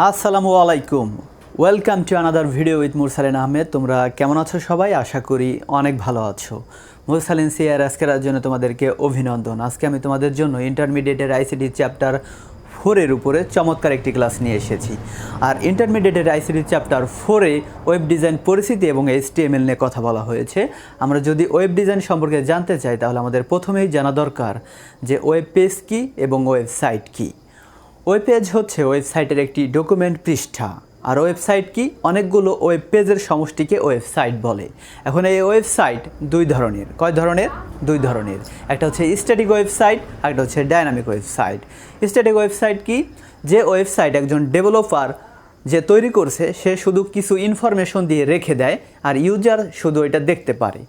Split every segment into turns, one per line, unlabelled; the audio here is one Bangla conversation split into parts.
আসসালামু আলাইকুম। Welcome to another video with মুরসালিন আহমেদ। তোমরা কেমন আছো সবাই? আশা করি অনেক ভালো আছো। মুরসালিন সিআর আজকের জন্য তোমাদেরকে অভিনন্দন। আজকে আমি তোমাদের জন্য ইন্টারমিডিয়েটের আইসিটি চ্যাপ্টার 4-এর উপরে চমৎকার একটি ক্লাস নিয়ে এসেছি। আর ইন্টারমিডিয়েটের আইসিটি চ্যাপ্টার 4-এ ওয়েব ডিজাইন পরিস্থিতি এবং HTML নিয়ে কথা বলা হয়েছে। আমরা যদি ওয়েব ডিজাইন সম্পর্কে জানতে চাই তাহলে আমাদের প্রথমেই জানা দরকার যে ওয়েব পেজ কী এবং ওয়েবসাইট কী। ওয়েব পেজ হচ্ছে ওয়েবসাইটের একটি ডকুমেন্ট পৃষ্ঠা, আর ওয়েবসাইট কি অনেকগুলো ওয়েব পেজের সমষ্টিকে ওয়েবসাইট বলে। এখন এই ওয়েবসাইট দুই ধরনের। কয় ধরনের? দুই ধরনের। একটা হচ্ছে স্ট্যাটিক ওয়েবসাইট, আর একটা হচ্ছে ডায়নামিক ওয়েবসাইট। স্ট্যাটিক ওয়েবসাইট কি? যে ওয়েবসাইট একজন ডেভেলপার যে তৈরি করছে সে শুধু কিছু ইনফরমেশন দিয়ে রেখে দেয়, আর ইউজার শুধু এটা দেখতে পারে,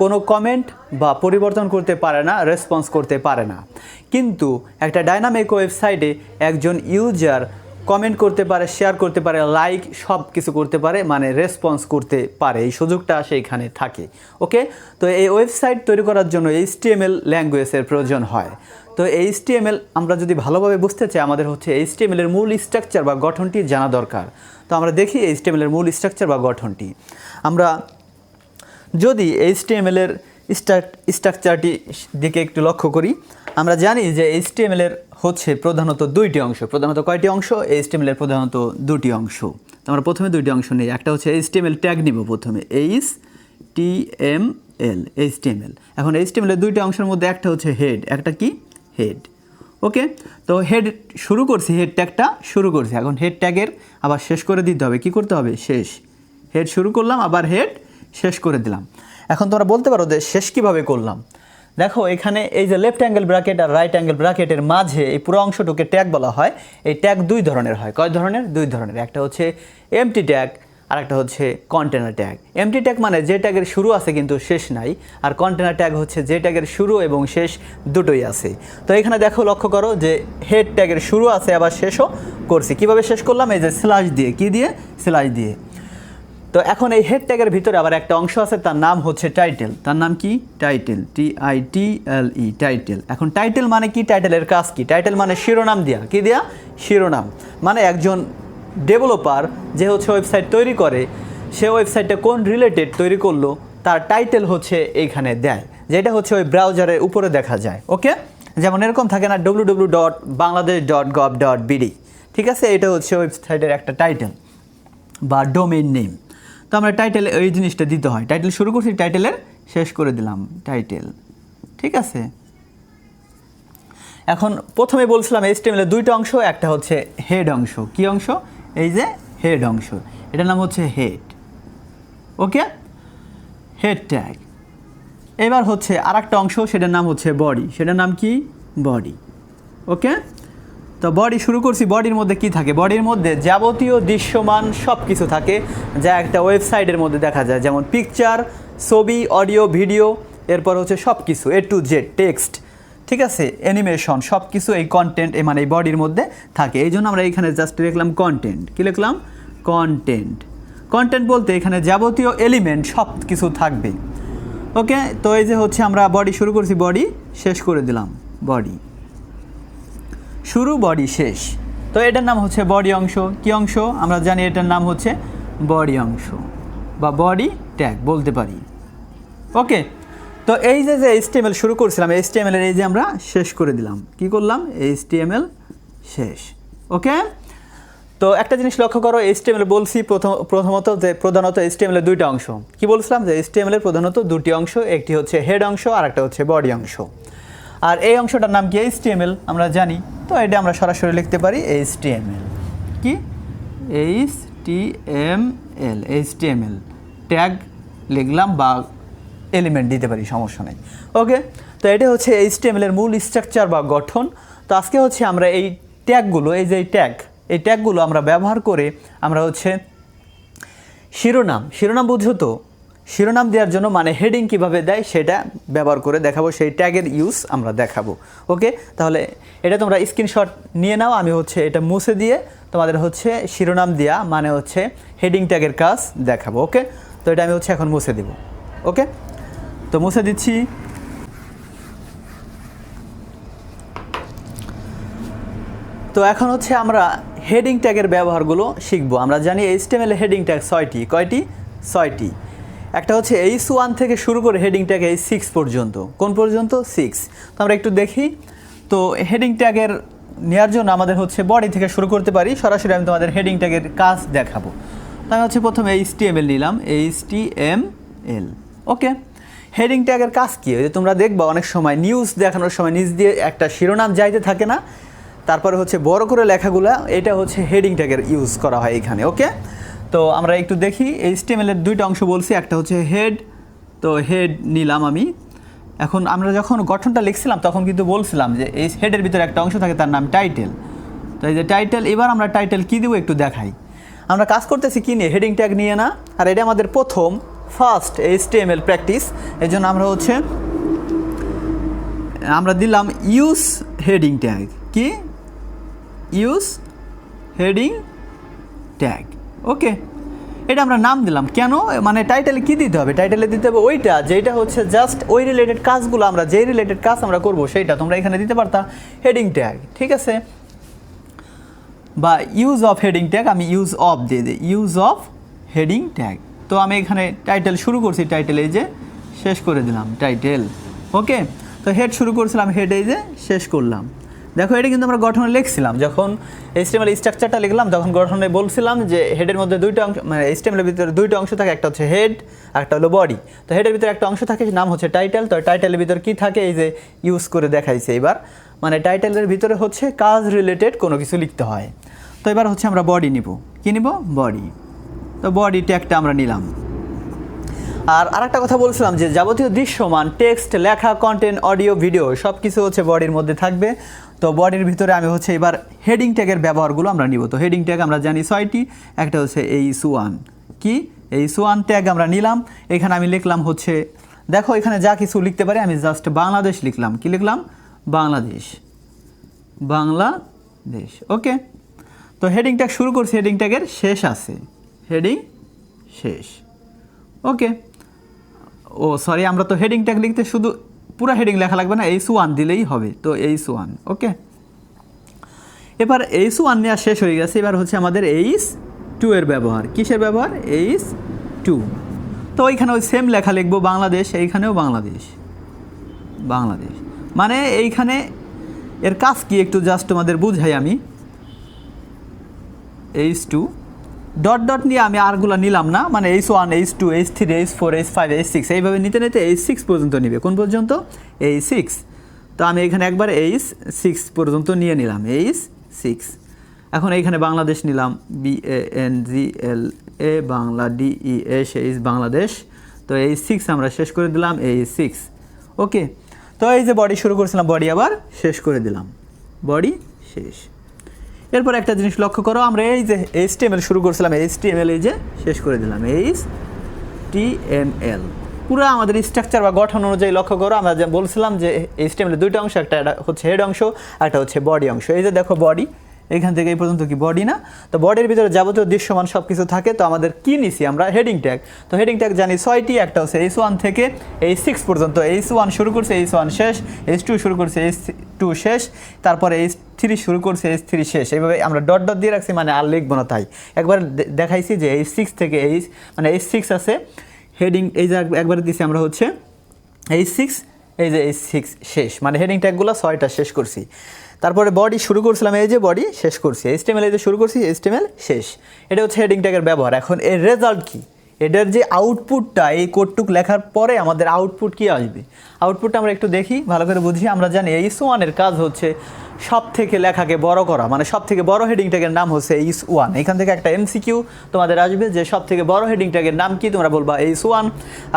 কোনো কমেন্ট বা পরিবর্তন করতে পারে না, রেসপন্স করতে পারে না। কিন্তু একটা ডায়নামিক ওয়েবসাইটে একজন ইউজার কমেন্ট করতে পারে, শেয়ার করতে পারে, লাইক সব কিছু করতে পারে, মানে রেসপন্স করতে পারে। এই সুযোগটা সেইখানে থাকে। ওকে, তো এই ওয়েবসাইট তৈরি করার জন্য HTML ল্যাঙ্গুয়েজের প্রয়োজন হয়। তো HTML আমরা যদি ভালোভাবে বুঝতে চাই আমাদের হচ্ছে HTML এর মূল স্ট্রাকচার বা গঠনটি জানা দরকার। তো আমরা দেখি HTML এর মূল স্ট্রাকচার বা গঠনটি। আমরা যদি HTML এর স্ট্রাকচারটি দিকে একটু লক্ষ্য করি, আমরা জানি যে HTML এর হচ্ছে প্রধানত দুইটি অংশ। প্রধানত কয়টি অংশ? HTML এর প্রধানত দুটি অংশ। তো আমরা প্রথমে দুইটি অংশ নিই। একটা হচ্ছে HTML ট্যাগ নিব প্রথমে, HTML। এখন HTML এর দুইটি অংশের মধ্যে একটা হচ্ছে হেড, একটা কি? হেড। ওকে, তো হেড শুরু করছি, হেড ট্যাগটা শুরু করছি। এখন হেড ট্যাগের আবার শেষ করে দিতে হবে। কি করতে হবে? শেষ। হেড শুরু করলাম, আবার হেড শেষ করে দিলাম। এখন তোমরা বলতে পারো যে শেষ কীভাবে করলাম? দেখো এখানে এই যে লেফট অ্যাঙ্গেল ব্র্যাকেট আর রাইট অ্যাঙ্গেল ব্র্যাকেটের মাঝে এই পুরো অংশটুকে ট্যাগ বলা হয়। এই ট্যাগ দুই ধরনের হয়। কয় ধরনের? দুই ধরনের। একটা হচ্ছে এমটি ট্যাগ, আর একটা হচ্ছে কন্টেনার ট্যাগ। এমটি ট্যাগ মানে যে ট্যাগের শুরু আছে কিন্তু শেষ নাই, আর কন্টেনার ট্যাগ হচ্ছে যে ট্যাগের শুরু এবং শেষ দুটোই আছে। তো এখানে দেখো, লক্ষ্য করো যে হেড ট্যাগের শুরু আছে আবার শেষও করছি। কিভাবে শেষ করলাম? এই যে স্ল্যাশ দিয়ে। কি দিয়ে? স্ল্যাশ দিয়ে। তো এখন এই হেড ট্যাগের ভিতরে আবার একটা অংশ আছে, তার নাম হচ্ছে টাইটেল। তার নাম কি? Title, TITLE, title. এখন টাইটেল মানে কি? টাইটেলের কাজ কি? টাইটেল মানে শিরোনাম দেওয়া। কি দেওয়া? শিরোনাম। মানে একজন ডেভেলপার যে হচ্ছে ওয়েবসাইট তৈরি করে, সে ওয়েবসাইটটা কোন রিলেটেড তৈরি করলো তার টাইটেল হচ্ছে এইখানে দেয়, যেটা হচ্ছে ওই ব্রাউজারের উপরে দেখা যায়। ওকে, যেমন এরকম থাকে না, www.bangladesh.gov.bd। ঠিক আছে, এটা হচ্ছে ওয়েবসাইটের একটা টাইটেল বা ডোমেইন নেম। তো আমরা টাইটেলে ওই জিনিসটা দিতে হয়। টাইটেল শুরু করছি, টাইটেলের শেষ করে দিলাম টাইটেল। ঠিক আছে, এখন প্রথমে বলছিলাম HTML এর দুইটা অংশ। একটা হচ্ছে হেড অংশ। কি অংশ? এই যে হেড অংশ, এটার নাম হচ্ছে হেড। ওকে, হেড ট্যাগ। এবার হচ্ছে আর একটা অংশ, সেটার নাম হচ্ছে বডি। সেটার নাম কি? বডি। ওকে, তো বডি শুরু করছি। বডির মধ্যে কি থাকে? বডির মধ্যে যাবতীয় দৃশ্যমান সব কিছু থাকে যা একটা ওয়েবসাইটের মধ্যে দেখা যায়, যেমন পিকচার, ছবি, অডিও, ভিডিও, এরপর হচ্ছে সব কিছু A to Z, টেক্সট, ঠিক আছে, অ্যানিমেশন, সব কিছু এই কন্টেন্ট মানে এই বডির মধ্যে থাকে। এই জন্য আমরা এখানে জাস্ট লিখলাম কন্টেন্ট। কি লিখলাম? কন্টেন্ট। কন্টেন্ট বলতে এখানে যাবতীয় এলিমেন্ট সব কিছু থাকবে। ওকে, তো এই যে হচ্ছে আমরা বডি শুরু করছি, বডি শেষ করে দিলাম। বডি শুরু, বডি শেষ। তো এটার নাম হচ্ছে বডি অংশ। কি অংশ? আমরা জানি এটার নাম হচ্ছে বডি অংশ বা বডি ট্যাগ বলতে পারি। ওকে, তো এই যে HTML শুরু করছিলাম, HTML এর এই যে আমরা শেষ করে দিলাম। কি করলাম? HTML শেষ। ওকে, তো একটা জিনিস লক্ষ্য করো, HTML বলছি প্রথমত যে প্রধানত HTML এর দুইটা অংশ। কি বলছিলাম? যে HTML এর প্রধানত দুটি অংশ, একটি হচ্ছে হেড অংশ আর একটা হচ্ছে বডি অংশ। আর এই অংশটার নাম কি? HTML, আমরা জানি। তো এটা আমরা সরাসরি লিখতে পারি HTML। কি? HTML ট্যাগ লিখলাম বা এলিমেন্ট দিতে পারি, সমস্যা নেই। ওকে, তো এটা হচ্ছে HTML এর মূল স্ট্রাকচার বা গঠন। তো আজকে হচ্ছে আমরা এই ট্যাগগুলো, এই যে এই ট্যাগগুলো আমরা ব্যবহার করে আমরা হচ্ছে শিরোনাম বুঝো তো? শিরোনাম দেওয়ার জন্য মানে হেডিং কিভাবে দেয় সেটা ব্যবহার করে দেখাবো, সেই ট্যাগের ইউজ আমরা দেখাবো। ওকে, তাহলে এটা তোমরা স্ক্রিনশট নিয়ে নাও। আমি হচ্ছে এটা মুছে দিয়ে তোমাদের হচ্ছে শিরোনাম দেওয়া মানে হচ্ছে হেডিং ট্যাগের কাজ দেখাবো। ওকে, তো এটা আমি হচ্ছে এখন মুছে দেব। ওকে, তো মুছে দিচ্ছি। তো তো এখন হচ্ছে আমরা হেডিং ট্যাগের ব্যবহারগুলো শিখবো। আমরা জানি HTML এর হেডিং ট্যাগ 6টি। কয়টি? 6টি। একটা হচ্ছে H1 থেকে শুরু করে হেডিং ট্যাগ H6 পর্যন্ত। কোন পর্যন্ত? 6। তো আমরা একটু দেখি। তো হেডিং ট্যাগের নেওয়ার জন্য আমাদের হচ্ছে বডি থেকে শুরু করতে পারি। সরাসরি আমি তোমাদের হেডিং ট্যাগের কাজ দেখাবো। তো আমি হচ্ছে প্রথমে HTML নিলাম, HTML। ওকে, হেডিং ট্যাগের কাজ কী? ওই যে তোমরা দেখবা অনেক সময় নিউজ দেখানোর সময় নিচ দিয়ে একটা শিরোনাম যাইতে থাকে না, তারপরে হচ্ছে বড় করে লেখাগুলো, এটা হচ্ছে হেডিং ট্যাগের ইউজ করা হয় এখানে। ওকে, তো আমরা একটু দেখি। HTML এর দুইটা অংশ বলছি, একটা হচ্ছে হেড। তো হেড নিলাম আমি। এখন আমরা যখন গঠনটা লিখছিলাম তখন কিন্তু বলছিলাম যে এই হেডের ভিতরে একটা অংশ থাকে, তার নাম টাইটেল। তো এই যে টাইটেল, এবার আমরা টাইটেল কী দেবো একটু দেখাই। আমরা কাজ করতেছি কী নিয়ে? হেডিং ট্যাগ নিয়ে না। আর এটা আমাদের ফার্স্ট HTML প্র্যাকটিস। এই জন্য আমরা দিলাম ইউজ হেডিং ট্যাগ। কি? Use heading tag. ওকে, এটা আমরা নাম দিলাম কেন? মানে টাইটেলে কী দিতে হবে? টাইটেলে দিতে হবে ওইটা যেটা হচ্ছে জাস্ট ওই রিলেটেড কাজগুলো, আমরা যেই রিলেটেড কাজ আমরা করবো সেইটা তোমরা এখানে দিতে পারতা হেডিং ট্যাগ। ঠিক আছে, বা ইউজ অফ হেডিং ট্যাগ আমি ইউজ অফ দিয়ে দিই, ইউজ অফ হেডিং ট্যাগ। তো আমি এখানে টাইটেল শুরু করছি, টাইটেল এই যে শেষ করে দিলাম টাইটেল। ওকে, তো হেড শুরু করছিলাম, হেড এই যে শেষ করলাম। দেখো এটা কিন্তু আমরা গঠনে লিখছিলাম, যখন HTML স্ট্রাকচারটা লিখলাম তখন গঠনে বলছিলাম যে হেডের মধ্যে দুইটা অংশ, মানে HTML এর ভিতরে দুইটা অংশ থাকে, একটা হচ্ছে হেড আর একটা হলো বডি। তো হেডের ভিতরে একটা অংশ থাকে, নাম হচ্ছে টাইটেল। তো টাইটেলের ভিতরে কী থাকে এই যে ইউজ করে দেখাইছে এবার, মানে টাইটেলের ভিতরে হচ্ছে কাজ রিলেটেড কোনো কিছু লিখতে হয়। তো এবার হচ্ছে আমরা বডি নিব। কী নিব? বডি। তো বডি ট্যাগটা আমরা নিলাম। আর আরেকটা কথা বলছিলাম যে যাবতীয় দৃশ্যমান টেক্সট, লেখা, কন্টেন্ট, অডিও, ভিডিও সব কিছু হচ্ছে বডির মধ্যে থাকবে। তো বডির ভিতরে আমি হচ্ছে এবার হেডিং ট্যাগের ব্যবহারগুলো আমরা নিব। তো হেডিং ট্যাগ আমরা জানি 6টি। একটা হচ্ছে H1। কি? H1 ট্যাগ আমরা নিলাম। এখানে আমি লিখলাম হচ্ছে, দেখো এখানে যা কিছু লিখতে পারি, আমি জাস্ট বাংলাদেশ লিখলাম। কি লিখলাম? বাংলাদেশ। বাংলাদেশ। ওকে, তো হেডিং ট্যাগ শুরু করছি, হেডিং ট্যাগের শেষ আছে, হেডিং শেষ। ওকে, ও সরি, আমরা তো হেডিং ট্যাগ লিখতে শুধু পুরো হেডিং লেখা লাগবে না, H1 দিলেই হবে। তো H1। ওকে, এবার H1 নেওয়া শেষ হয়ে গেছে। এবার হচ্ছে আমাদের H2 এর ব্যবহার। কিসের ব্যবহার? H2। তো ওইখানে ওই সেম লেখা লিখবো, বাংলাদেশ। এইখানেও বাংলাদেশ। বাংলাদেশ মানে এইখানে এর কাজ কি একটু জাস্ট তোমাদের বুঝাই আমি। H2 ডট ডট নিয়ে আমি আরগুলো নিলাম না, মানে H1, H2, H3, H4, H5, H6 এইভাবে নিতে নিতে H6 পর্যন্ত নিবে। কোন পর্যন্ত? H6। তো আমি এখানে একবার H6 পর্যন্ত নিয়ে নিলাম, H6। এখন এইখানে বাংলাদেশ নিলাম, BANGLA, বাংলা, DESH, বাংলাদেশ। তো H6 আমরা শেষ করে দিলাম, H6। ওকে, তো এই যে বডি শুরু করেছিলাম, বডি আবার শেষ করে দিলাম, বডি শেষ। এরপর একটা জিনিস লক্ষ্য করো, আমরা এই যে HTML শুরু করছিলাম, HTML এই যে শেষ করে দিলাম, HTML। পুরো আমাদের স্ট্রাকচার বা গঠন অনুযায়ী লক্ষ্য করো, আমরা যে বলছিলাম যে HTML এর দুইটা অংশ, একটা হচ্ছে হেড অংশ, একটা হচ্ছে বডি অংশ। এই যে দেখো বডি, এখান থেকে এই পর্যন্ত কি বডি না? তো বডির ভিতরে যাবতীয় দৃশ্যমান সব কিছু থাকে। তো আমাদের কি নিছি আমরা? Heading tag. তো হেডিং ট্যাগ জানি 6টি। একটা হচ্ছে H1 থেকে H6 পর্যন্ত। H1 শুরু করছে, H1 শেষ। H2 শুরু করছে, H2 শেষ। তারপরে H3 শুরু করছে, H3 শেষ। এইভাবে আমরা ডট ডট দিয়ে রাখছি, মানে আর লিখবো না। তাই একবার দেখাইছি যে H6 থেকে মানে H6 আছে হেডিং, এই যে একবার দিছি আমরা হচ্ছে H6, এই যে H6 শেষ, মানে হেডিং ট্যাগগুলো 6টা শেষ করছি। তারপরে বডি শুরু করছিলাম, এই যে বডি শেষ করছি। HTML এই যে শুরু করছি, HTML শেষ। এটা হচ্ছে হেডিং ট্যাগের ব্যবহার। এখন এর রেজাল্ট কি? এটার যে আউটপুটটা, এই কোডটুক লেখার পরে আমাদের আউটপুট কি আসবে? আউটপুটটা আমরা একটু দেখি, ভালো করে বুঝি। আমরা জানি H1 এর কাজ হচ্ছে সব থেকে লেখাকে বড় করা, মানে সব থেকে বড় হেডিং ট্যাগের নাম হচ্ছে H1। এখান থেকে একটা MCQ তোমাদের আসবে যে সব থেকে বড় হেডিং ট্যাগের নাম কি? তোমরা বলবা H1।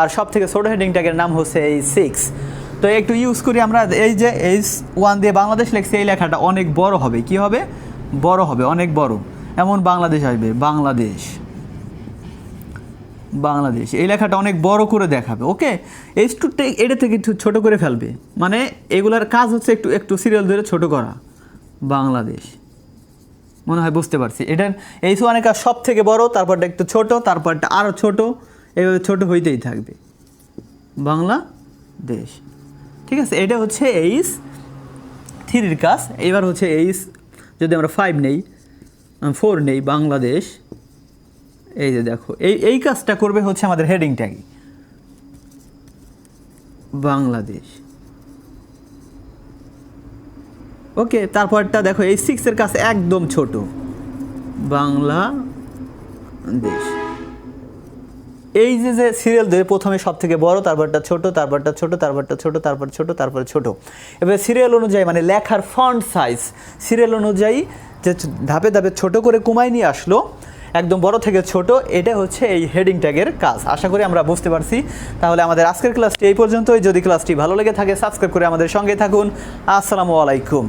আর সব থেকে ছোট হেডিং ট্যাগের নাম হচ্ছে H6। তো একটু ইউজ করি আমরা, এই যে H1 দিয়ে বাংলাদেশ লিখছি, এই লেখাটা অনেক বড় হবে। কি হবে? বড় হবে, অনেক বড়। এমন বাংলাদেশ আসবে, বাংলাদেশ। বাংলাদেশ এই লেখাটা অনেক বড় করে দেখাবে। ওকে, H2 এটা থেকে একটু ছোটো করে ফেলবে, মানে এগুলার কাজ হচ্ছে একটু একটু সিরিয়াল ধরে ছোট করা। বাংলাদেশ, মনে হয় বুঝতে পারছি। এটার H1 এর কাজ সব থেকে বড়, তারপরটা একটু ছোট, তারপরটা আরও ছোট, এইভাবে ছোট হইতেই থাকবে। বাংলাদেশ, ঠিক আছে। এটা হচ্ছে H3 এর কাজ। এবার হচ্ছে যদি আমরা 5 নেই, 4 নেই, বাংলাদেশ, এই যে দেখো এই কাজটা করবে হচ্ছে আমাদের হেডিং ট্যাগ বাংলাদেশ। ওকে, তারপরটা দেখো এই 6 এর কাছে একদম ছোট, বাংলাদেশ। এই যে সিরিয়াল ধরে প্রথমে সব থেকে বড়, তারপরটা ছোট, তারপরটা ছোট, তারপরটা ছোট, তারপর ছোট, তারপর ছোট। এবার সিরিয়াল অনুযায়ী মানে লেখার ফন্ট সাইজ সিরিয়াল অনুযায়ী যে ধাপে ধাপে ছোট করে কমায় নিয়ে আসলো, একদম বড় থেকে ছোট। এটা হচ্ছে এই হেডিং ট্যাগের কাজ। আশা করি আমরা বুঝতে পারছি। তাহলে আমাদের আজকের ক্লাসটি এই পর্যন্তই। যদি ক্লাসটি ভালো লেগে থাকে সাবস্ক্রাইব করে আমাদের সঙ্গে থাকুন। আসসালামু আলাইকুম।